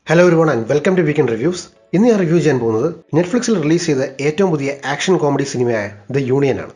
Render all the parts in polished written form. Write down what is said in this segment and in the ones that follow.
Hello everyone and welcome to weekend reviews. ഇന്ന് ഞാൻ review ചെയ്യാൻ പോകുന്നത് നെറ്റ്ഫ്ലിക്സിൽ റിലീസ് ചെയ്ത ഏറ്റവും പുതിയ ആക്ഷൻ കോമഡി സിനിമയായ ദ യൂണിയൻ ആണ്.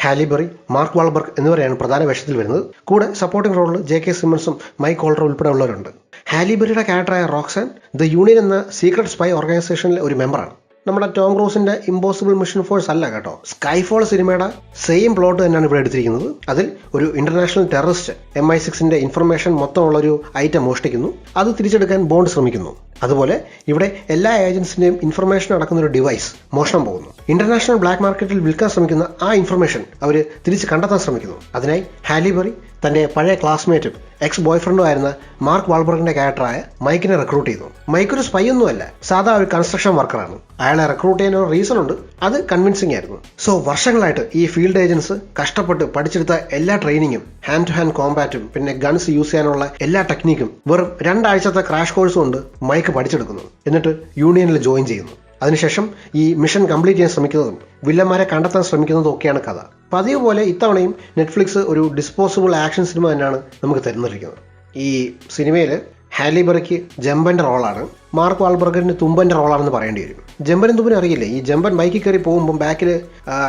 ഹാലി ബെറി, മാർക്ക് വാൾബർഗ് എന്നിവരെയാണ് പ്രധാന വേഷത്തിൽ വരുന്നത്. കൂടെ സപ്പോർട്ടിംഗ് റോളിൽ ജെ.കെ. സിമ്മൺസും മൈക്ക് ഓൾഡർ ഉൾപ്പെടെ ഉള്ളവരുണ്ട്. ഹാലി ബെറിയുടെ ക്യാരക്ടറായ റോക്സാൻ ദ യൂണിയൻ എന്ന സീക്രട്ട് സ്പൈ ഓർഗനൈസേഷനിലെ ഒരു മെമ്പറാണ്. നമ്മുടെ ടോം ക്രൂസിന്റെ ഇമ്പോസിബിൾ മിഷൻ ഫോഴ്സ് അല്ല കേട്ടോ, സ്കൈഫോൾ സിനിമയുടെ സെയിം പ്ലോട്ട് തന്നെയാണ് ഇവിടെ എടുത്തിരിക്കുന്നത്. അതിൽ ഒരു ഇന്റർനാഷണൽ ടെററിസ്റ്റ് MI6 ഇൻഫർമേഷൻ മൊത്തമുള്ളൊരു ഐറ്റം മോഷ്ടിക്കുന്നു, അത് തിരിച്ചെടുക്കാൻ ബോണ്ട് ശ്രമിക്കുന്നു. അതുപോലെ ഇവിടെ എല്ലാ ഏജൻസിന്റെയും ഇൻഫർമേഷൻ അടക്കുന്ന ഒരു ഡിവൈസ് മോഷണം പോകുന്നു. ഇന്റർനാഷണൽ ബ്ലാക്ക് മാർക്കറ്റിൽ വിൽക്കാൻ ശ്രമിക്കുന്ന ആ ഇൻഫർമേഷൻ അവർ തിരിച്ച് കണ്ടെത്താൻ ശ്രമിക്കുന്നു. അതിനായി ഹാലി ബെറി തന്റെ പഴയ ക്ലാസ്മേറ്റും എക്സ് ബോയ് ഫ്രണ്ടും ആയിരുന്ന മാർക്ക് വാൾബർഗിന്റെ ക്യാരക്ടറായ മൈക്കിനെ റിക്രൂട്ട് ചെയ്തു. മൈക്ക് ഒരു സ്പൈ ഒന്നുമല്ല, സാധാ ഒരു കൺസ്ട്രക്ഷൻ വർക്കറാണ്. അയാളെ റിക്രൂട്ട് ചെയ്യാൻ ഒരു റീസൺ ഉണ്ട്, അത് കൺവിൻസിംഗ് ആയിരുന്നു. സോ വർഷങ്ങളായിട്ട് ഈ ഫീൽഡ് ഏജൻസ് കഷ്ടപ്പെട്ട് പഠിച്ചെടുത്ത എല്ലാ ട്രെയിനിങ്ങും, ഹാൻഡ് ടു ഹാൻഡ് കോമ്പാറ്റും പിന്നെ ഗൺസ് യൂസ് ചെയ്യാനുള്ള എല്ലാ ടെക്നിക്കും വെറും 2 ആഴ്ചത്തെ ക്രാഷ് കോഴ്സ് കൊണ്ട് മൈക്ക് പഠിച്ചെടുക്കുന്നു. എന്നിട്ട് യൂണിയനിൽ ജോയിൻ ചെയ്യുന്നു. അതിനുശേഷം ഈ മിഷൻ കംപ്ലീറ്റ് ചെയ്യാൻ ശ്രമിക്കുന്നതും വില്ലന്മാരെ കണ്ടെത്താൻ ശ്രമിക്കുന്നതും ഒക്കെയാണ് കഥ. പതിവ് പോലെ ഇത്തവണയും നെറ്റ്ഫ്ലിക്സ് ഒരു ഡിസ്പോസിബിൾ ആക്ഷൻ സിനിമ തന്നെയാണ് നമുക്ക് തരുന്നിരിക്കുന്നത്. ഈ സിനിമയിൽ ഹാലി ബെറിക്ക് ജമ്പന്റെ റോളാണ്, മാർക്ക് വാൾബർഗിന് തുമ്പന്റെ റോളാണെന്ന് പറയേണ്ടി വരും. ജമ്പനും തുമ്പനും അറിയില്ലേ, ഈ ജമ്പൻ ബൈക്കിൽ കയറി പോകുമ്പോൾ ബാക്കിൽ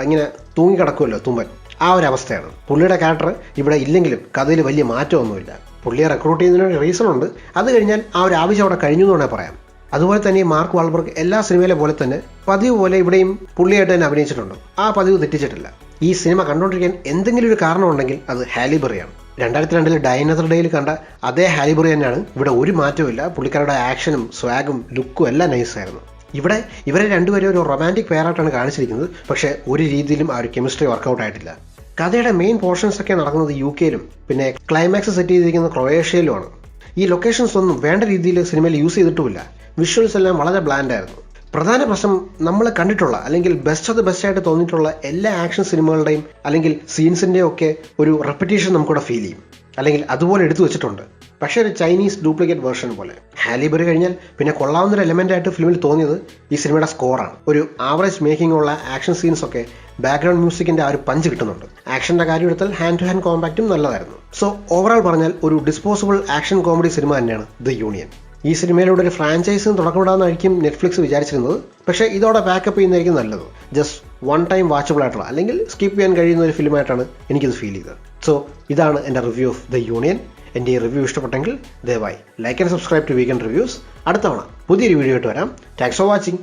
ഇങ്ങനെ തൂങ്ങി കിടക്കുമല്ലോ തുമ്പൻ, ആ ഒരു അവസ്ഥയാണ്. പുള്ളിയുടെ ക്യാരക്ടർ ഇവിടെ ഇല്ലെങ്കിലും കഥയിൽ വലിയ മാറ്റമൊന്നുമില്ല. പുള്ളിയെ റിക്രൂട്ട് ചെയ്യുന്നതിന് റീസൺ ഉണ്ട്, അത് കഴിഞ്ഞാൽ ആ ഒരു ആവശ്യം അവിടെ കഴിഞ്ഞു എന്ന് വേണമെങ്കിൽ പറയാം. അതുപോലെ തന്നെ മാർക്ക് വാൾബർഗ് എല്ലാ സിനിമയിലെ പോലെ തന്നെ പതിവ് പോലെ ഇവിടെയും പുള്ളിയായിട്ട് തന്നെ അഭിനയിച്ചിട്ടുണ്ട്. ആ പതിവ് തെറ്റിച്ചിട്ടില്ല. ഈ സിനിമ കണ്ടുകൊണ്ടിരിക്കാൻ എന്തെങ്കിലും ഒരു കാരണം ഉണ്ടെങ്കിൽ അത് ഹാലി ബെറിയാണ്. 2002 ഡൈ അനദർ ഡേയിൽ കണ്ട അതേ ഹാലി ബെറി തന്നെയാണ് ഇവിടെ. ഒരു മാറ്റവും. പുള്ളിക്കാരുടെ ആക്ഷനും സ്വാഗും ലുക്കും എല്ലാം നൈസായിരുന്നു. ഇവിടെ ഇവരെ രണ്ടുപേരും ഒരു റൊമാൻറ്റിക് പെയറായിട്ടാണ് കാണിച്ചിരിക്കുന്നത്. പക്ഷേ ഒരു രീതിയിലും ആ ഒരു കെമിസ്ട്രി വർക്കൗട്ട് ആയിട്ടില്ല. കഥയുടെ മെയിൻ പോർഷൻസ് ഒക്കെ നടക്കുന്നത് UK-ലും പിന്നെ ക്ലൈമാക്സ് സെറ്റ് ചെയ്തിരിക്കുന്നത് ക്രൊയേഷ്യയിലുമാണ്. ഈ ലൊക്കേഷൻസ് ഒന്നും വേണ്ട രീതിയിൽ സിനിമയിൽ യൂസ് ചെയ്തിട്ടുമില്ല. വിഷ്വൽസ് എല്ലാം വളരെ ബ്ലാൻഡ് ആയിരുന്നു. പ്രധാന പ്രശ്നം, നമ്മൾ കണ്ടിട്ടുള്ള അല്ലെങ്കിൽ ബെസ്റ്റ് ഓഫ് ദ ബെസ്റ്റ് ആയിട്ട് തോന്നിയിട്ടുള്ള എല്ലാ ആക്ഷൻ സിനിമകളുടെയും അല്ലെങ്കിൽ സീൻസിൻ്റെയും ഒക്കെ ഒരു റെപ്പറ്റീഷൻ നമുക്കിവിടെ ഫീൽ ചെയ്യും, അല്ലെങ്കിൽ അതുപോലെ എടുത്തു വെച്ചിട്ടുണ്ട്. പക്ഷേ ഒരു ചൈനീസ് ഡ്യൂപ്ലിക്കേറ്റ് വേർഷൻ പോലെ. ഹാലി ബെറി കഴിഞ്ഞാൽ പിന്നെ കൊള്ളാവുന്നൊരു എലമെൻ്റ് ആയിട്ട് ഫിലിമിൽ തോന്നിയത് ഈ സിനിമയുടെ സ്കോറാണ്. ഒരു ആവറേജ് മേക്കിംഗ് ഉള്ള ആക്ഷൻ സീൻസ് ഒക്കെ ബാക്ക്ഗ്രൗണ്ട് മ്യൂസിക്കിന്റെ ആ ഒരു പഞ്ച് കിട്ടുന്നുണ്ട്. ആക്ഷന്റെ കാര്യം എടുത്താൽ ഹാൻഡ് ടു ഹാൻഡ് കോമ്പാക്റ്റും നല്ലതായിരുന്നു. സോ ഓവറോൾ പറഞ്ഞാൽ ഒരു ഡിസ്പോസിബിൾ ആക്ഷൻ കോമഡി സിനിമ തന്നെയാണ് ദ യൂണിയൻ. ഈ സിനിമയിലൂടെ ഒരു ഫ്രാഞ്ചൈസിന് തുടക്കമിടാമെന്നായിരിക്കും നെറ്റ്ഫ്ലിക്സ് വിചാരിച്ചിരുന്നത്. പക്ഷേ ഇതോടെ ബാക്കപ്പ് ചെയ്യുന്നതായിരിക്കും നല്ലത്. ജസ്റ്റ് വൺ ടൈം വാച്ചബിൾ ആയിട്ടുള്ള അല്ലെങ്കിൽ സ്കിപ്പ് ചെയ്യാൻ കഴിയുന്ന ഒരു ഫിലിമായിട്ടാണ് എനിക്കിത് ഫീൽ ചെയ്തത്. സോ ഇതാണ് എൻ്റെ റിവ്യൂ ഓഫ് ദ യൂണിയൻ. എൻ്റെ ഈ റിവ്യൂ ഇഷ്ടപ്പെട്ടെങ്കിൽ ദയവായി like and subscribe to weekend reviews. അടുത്ത തവണ പുതിയൊരു വീഡിയോ ആയിട്ട് വരാം. Thanks for watching.